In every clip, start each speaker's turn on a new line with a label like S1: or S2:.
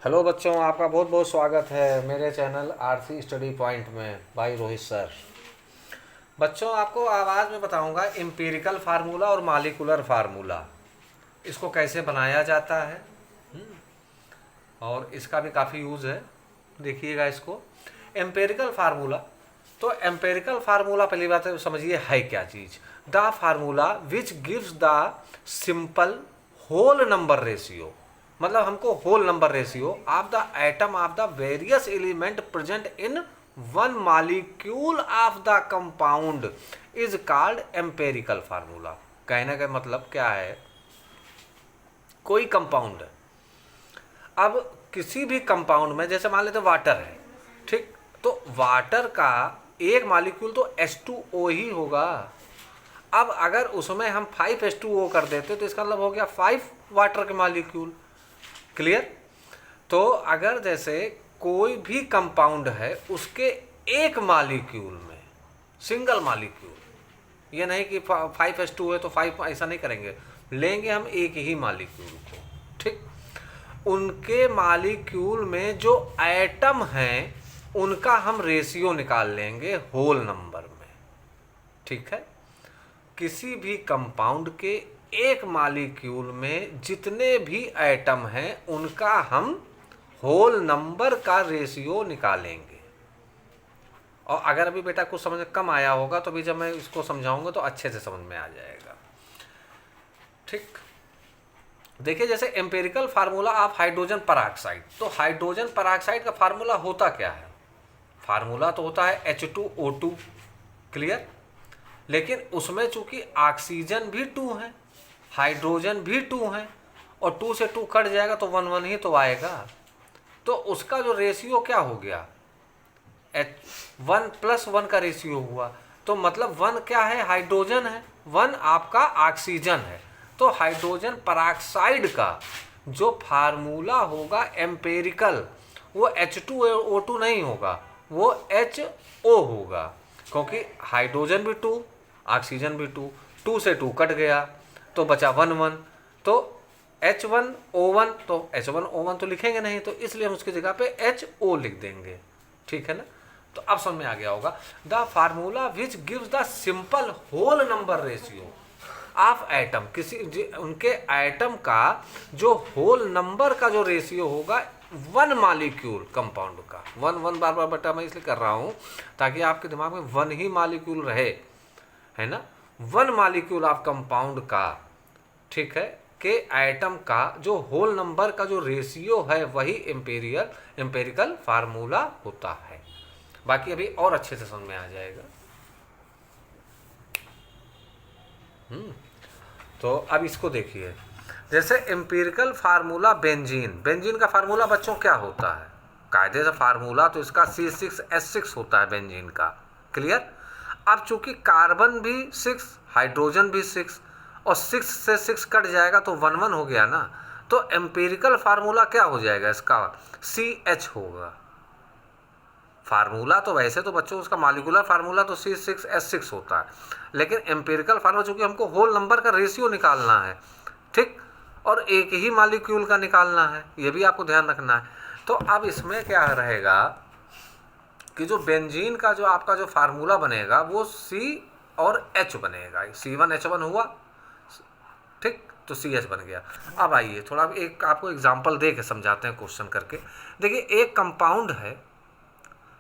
S1: Hello बच्चों, आपका बहुत बहुत स्वागत है मेरे चैनल आरसी स्टडी पॉइंट में भाई रोहित सर। बच्चों, आपको आवाज़ में बताऊंगा एम्पिरिकल फार्मूला और मालिकुलर फार्मूला, इसको कैसे बनाया जाता है। और इसका भी काफ़ी यूज़ है, देखिएगा इसको। एम्पिरिकल फार्मूला, तो एम्पिरिकल फार्मूला पहली बात है समझिए है क्या चीज़। The formula which gives the simple whole number ratio, मतलब हमको whole number ratio of the atom of the various element present in one molecule of the compound is called empirical formula. कहने का मतलब क्या है, कोई कंपाउंड है, अब किसी भी कंपाउंड में जैसे मान लेते वाटर है, ठीक, तो वाटर का एक मॉलिक्यूल तो H2O ही होगा। अब अगर उसमें हम 5H2O कर देते तो इसका मतलब हो गया 5 वाटर के मॉलिक्यूल। क्लियर। तो अगर जैसे कोई भी कंपाउंड है उसके एक मॉलिक्यूल में सिंगल मॉलिक्यूल, ये नहीं कि 5H2 है तो 5, ऐसा नहीं करेंगे, लेंगे हम एक ही मॉलिक्यूल को, ठीक, उनके मॉलिक्यूल में जो एटम हैं उनका हम रेशियो निकाल लेंगे होल नंबर में। ठीक है, किसी भी कंपाउंड के एक मॉलिक्यूल में जितने भी एटम हैं उनका हम होल नंबर का रेशियो निकालेंगे। और अगर अभी बेटा कुछ समझ कम आया होगा तो भी जब मैं इसको समझाऊंगा तो अच्छे से समझ में आ जाएगा। ठीक, देखिए जैसे एम्पिरिकल फार्मूला ऑफ हाइड्रोजन पराऑक्साइड, तो हाइड्रोजन पराऑक्साइड का फार्मूला होता क्या है, फार्मूला तो होता है H2O2। क्लियर। लेकिन उसमें चूंकि ऑक्सीजन भी 2 है, हाइड्रोजन भी 2 है, और 2 से 2 कट जाएगा तो 1 1 ही तो आएगा। तो उसका जो रेशियो क्या हो गया, 1+1 का रेशियो हुआ। तो मतलब 1 क्या है, हाइड्रोजन है, 1 आपका ऑक्सीजन है। तो हाइड्रोजन पराऑक्साइड का जो फार्मूला होगा एम्पेरिकल, वो H2O2 नहीं होगा, वो HO होगा, क्योंकि हाइड्रोजन भी 2, ऑक्सीजन भी 2, 2 से 2 कट गया तो बचा 1 1, तो H1O1, तो H1O1 तो लिखेंगे नहीं, तो इसलिए हम उसकी जगह पे HO लिख देंगे। ठीक है ना। तो अब समझ में आ गया होगा। The formula which gives the simple whole number ratio of atom, किसी उनके एटम का जो होल नंबर का जो रेशियो होगा वन मॉलिक्यूल कंपाउंड का, 1 1 बार बार बटा मैं इसलिए कर रहा हूँ ताकि आपके दिमाग में 1 ही मॉलिक्यूल रहे, है ना। 1 मॉलिक्यूल ऑफ कंपाउंड का, ठीक है, के एटम का जो होल नंबर का जो रेशियो है वही एम्पेरिकल फार्मूला होता है। बाकी अभी और अच्छे से समझ में आ जाएगा। तो अब इसको देखिए, जैसे एम्पिरिकल फार्मूला बेंजीन, बेंजीन का फार्मूला बच्चों क्या होता है, कायदे से फार्मूला तो इसका C6H6 होता है बेंजीन का। क्लियर। अब चूंकि कार्बन भी 6, हाइड्रोजन भी 6, और 6 से 6 कट जाएगा तो 1 1 हो गया ना, तो एम्पिरिकल फार्मूला क्या हो जाएगा इसका, CH होगा। फार्मूला तो वैसे तो बच्चों उसका मॉलिक्यूलर फार्मूला तो C6H6 होता है, लेकिन एम्पिरिकल फार्मूला चूंकि हमको होल नंबर का रेशियो निकालना है, ठीक, और एक ही मॉलिक्यूल का निकालना है, ये भी आपको ध्यान रखना है। तो अब इसमें क्या रहेगा कि जो बेंजीन का जो आपका जो फार्मूला बनेगा वो C और H बनेगा, C1H1 हुआ, ठीक, तो CH बन गया। अब आइए थोड़ा एक आपको एग्जाम्पल दे के समझाते हैं क्वेश्चन करके। देखिए एक कंपाउंड है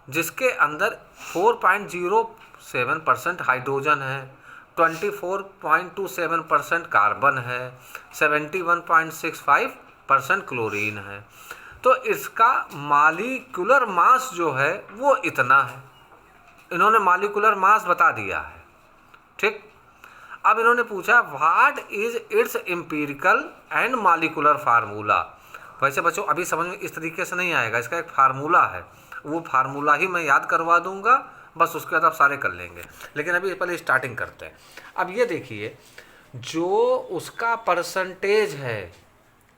S1: जिसके अंदर 4.07% हाइड्रोजन है, 24.27% कार्बन है, 71.65% क्लोरीन है। तो इसका मॉलिक्यूलर मास जो है वो इतना है, इन्होंने मॉलिक्यूलर मास बता दिया है। ठीक, अब इन्होंने पूछा what is it's empirical and molecular formula. वैसे बच्चों अभी समझ में इस तरीके से नहीं आएगा, इसका एक फार्मूला है, वो फार्मूला ही मैं याद करवा दूंगा, बस उसके बाद आप सारे कर लेंगे। लेकिन अभी पहले स्टार्टिंग करते हैं। अब ये देखिए, जो उसका परसेंटेज है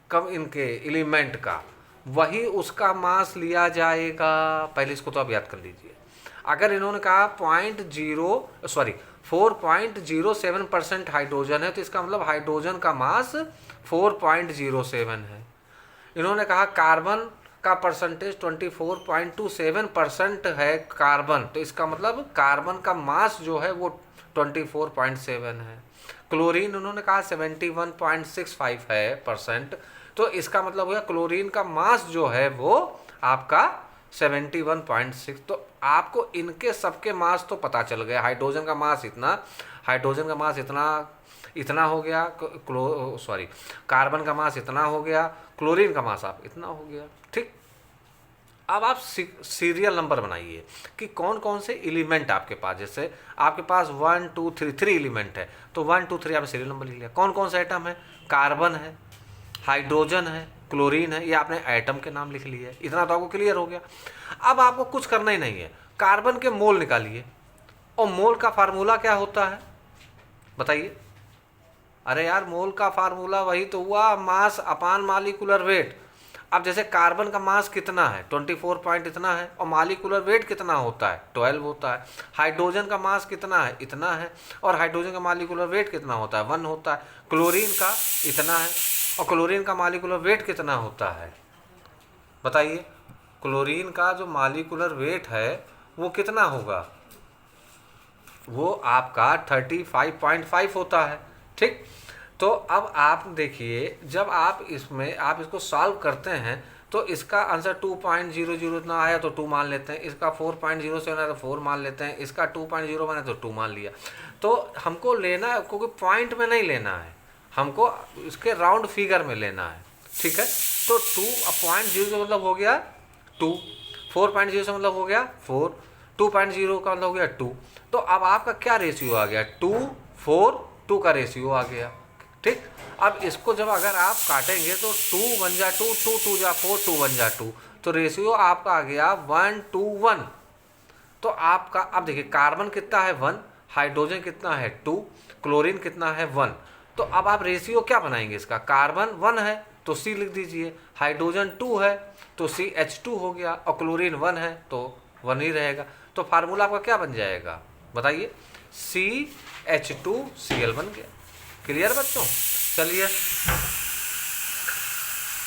S1: कम इनके एलिमेंट का, वही उसका मास लिया जाएगा। पहले इसको तो आप याद कर लीजिए। अगर इन्होंने कहा 4.07% हाइड्रोजन है तो इसका मतलब हाइड्रोजन का मास 4.07 है। इन्होंने कहा कार्बन का परसेंटेज 24.27% है कार्बन, तो इसका मतलब कार्बन का मास जो है वो 24.7 है। क्लोरीन उन्होंने कहा 71.65 है परसेंट, तो इसका मतलब हुआ क्लोरीन का मास जो है वो आपका 71.6। तो आपको इनके सबके मास तो पता चल गया। हाइड्रोजन का मास इतना, हाइड्रोजन का मास इतना, इतना हो गया, कार्बन का मास इतना हो गया, क्लोरीन का मास आप इतना हो गया। ठीक, अब आप सीरियल नंबर बनाइए कि कौन कौन से एलिमेंट आपके पास, जैसे आपके पास 1 2 3 3 एलिमेंट है, तो 1 2 3 आपने सीरियल नंबर लिख लिया। कौन कौन सा आइटम है, कार्बन है, हाइड्रोजन है, क्लोरीन है, ये आपने आइटम के नाम लिख लिए। इतना तो आपको क्लियर हो गया। अब आपको कुछ करना ही नहीं है, कार्बन के मोल निकालिए। और मोल का फार्मूला क्या होता है बताइए? अरे यार, मोल का फार्मूला वही तो हुआ, मास अपान मालिकुलर वेट। अब जैसे कार्बन का मास कितना है 24 पॉइंट इतना है, और मालिकुलर वेट कितना होता है 12 होता है। हाइड्रोजन का मास कितना है इतना है, और हाइड्रोजन का मालिकुलर वेट कितना होता है 1 होता है। क्लोरीन का इतना है, और क्लोरीन का मालिकुलर वेट कितना होता है बताइए? क्लोरीन का जो मालिकुलर वेट है वो कितना होगा, वो आपका 35.5 होता है। ठीक, तो अब आप देखिए, जब आप इसको सॉल्व करते हैं तो इसका आंसर 2.00 इतना आया तो 2 मान लेते हैं, इसका 4.07 आया तो 4 मान लेते हैं, इसका 2.01 है तो 2 मान लिया। तो हमको लेना है, क्योंकि पॉइंट में नहीं लेना है, हमको इसके राउंड फिगर में लेना है। ठीक है, तो 2.00 मतलब हो गया 2, 4.0 से मतलब हो गया 4, 2.0 का मतलब हो गया 2। तो अब आपका क्या रेशियो आ गया 2 4 2 का रेशियो आ गया। ठीक, अब इसको जब अगर आप काटेंगे तो 2 1 जा 2, 2 2 जा 4, 2 1 जा 2, तो रेशियो आपका आ गया 1 to 1। तो आपका अब देखिए, कार्बन कितना है 1, हाइड्रोजन कितना है 2, क्लोरीन कितना है 1। तो अब आप रेशियो क्या बनाएंगे इसका, कार्बन 1 है तो C लिख दीजिए, हाइड्रोजन 2 है तो CH2 हो गया, और क्लोरीन 1 है तो 1 ही रहेगा। तो फार्मूला आपका क्या बन जाएगा बताइए, CH2Cl बन गया। क्लियर बच्चों? चलिए,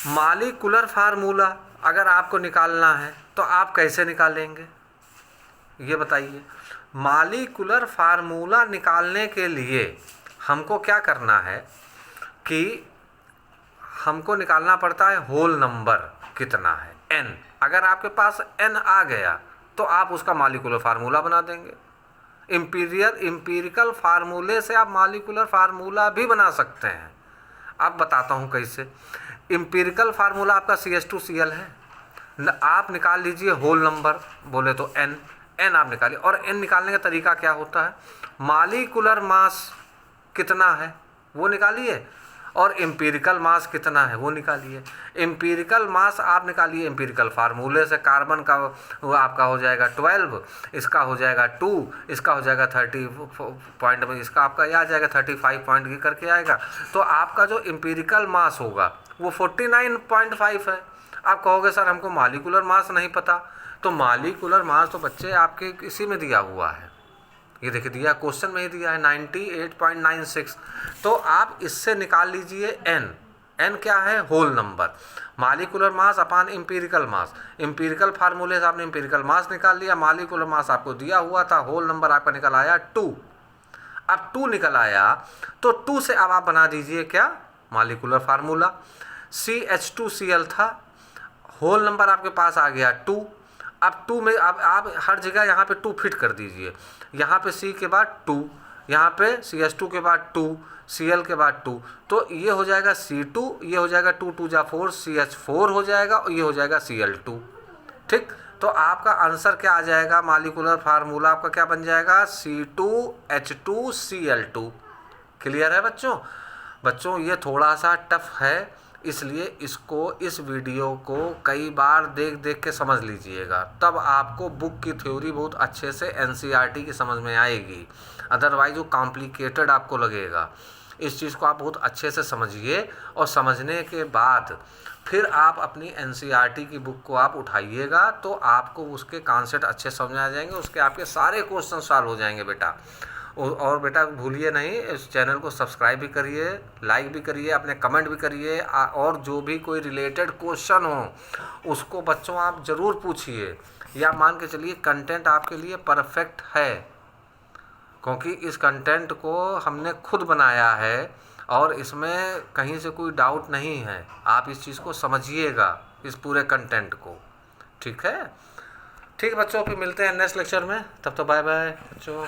S1: मालिकुलर फार्मूला अगर आपको निकालना है तो आप कैसे निकालेंगे ये बताइए? मालिकुलर फार्मूला निकालने के लिए हमको क्या करना है कि हमको निकालना पड़ता है होल नंबर कितना है, n। अगर आपके पास n आ गया तो आप उसका मालिकुलर फार्मूला बना देंगे। एम्पिरिकल फार्मूले से आप मालिकुलर फार्मूला भी बना सकते हैं। अब बताता हूँ कैसे। एम्पिरिकल फार्मूला आपका CH2Cl है, आप निकाल लीजिए होल नंबर, बोले तो n आप निकालिए। और n निकालने का तरीका क्या होता है, मालिकुलर मास कितना है वो निकालिए, और एम्पिरिकल मास कितना है वो निकालिए। एम्पिरिकल मास आप निकालिए एम्पिरिकल फार्मूले से, कार्बन का वो आपका हो जाएगा 12, इसका हो जाएगा 2, इसका हो जाएगा 30 पॉइंट में, इसका आपका यह आ जाएगा 35 पॉइंट की करके आएगा। तो आपका जो एम्पिरिकल मास होगा वो 49.5 है। आप कहोगे सर हमको मालिकुलर मास नहीं पता, तो मालिकुलर मास तो बच्चे आपके इसी में दिया हुआ है, ये देखिए दिया, क्वेश्चन में ही दिया है 98.96। तो आप इससे निकाल लीजिए n क्या है, होल नंबर, मालिकुलर मास अपान एम्पिरिकल मास। एम्पिरिकल फार्मूले से आपने एम्पिरिकल मास निकाल लिया, मालिकुलर मास आपको दिया हुआ था, होल नंबर आपका निकल आया 2। अब 2 निकल आया तो 2 से अब आप बना दीजिए क्या, मालिकुलर फार्मूला। CH2Cl था, होल नंबर आपके पास आ गया 2। अब 2 में अब आप हर जगह यहाँ पे 2 फिट कर दीजिए, यहाँ पे C के बाद 2, यहाँ पे CH2 के बाद 2, Cl के बाद 2, तो ये हो जाएगा C2, ये हो जाएगा 2 2 जा 4, CH4 हो जाएगा, और ये हो जाएगा Cl2। ठीक, तो आपका आंसर क्या आ जाएगा, मालिकुलर फार्मूला आपका क्या बन जाएगा, C2H2Cl2। क्लियर है बच्चों? बच्चों ये थोड़ा सा टफ है, इसलिए इस वीडियो को कई बार देख देख के समझ लीजिएगा, तब आपको बुक की थ्योरी बहुत अच्छे से NCERT की समझ में आएगी। अदरवाइज वो कॉम्प्लिकेटेड आपको लगेगा। इस चीज़ को आप बहुत अच्छे से समझिए, और समझने के बाद फिर आप अपनी NCERT की बुक को आप उठाइएगा तो आपको उसके कॉन्सेप्ट अच्छे समझ आ जाएंगे, उसके आपके सारे क्वेश्चन सॉल्व हो जाएंगे बेटा। और बेटा भूलिए नहीं, इस चैनल को सब्सक्राइब भी करिए, लाइक भी करिए, अपने कमेंट भी करिए, और जो भी कोई रिलेटेड क्वेश्चन हो उसको बच्चों आप ज़रूर पूछिए, या मान के चलिए कंटेंट आपके लिए परफेक्ट है, क्योंकि इस कंटेंट को हमने खुद बनाया है और इसमें कहीं से कोई डाउट नहीं है। आप इस चीज़ को समझिएगा, इस पूरे कंटेंट को। ठीक है, ठीक है बच्चों, फिर मिलते हैं नेक्स्ट लेक्चर में। तब तो बाय बाय बच्चों।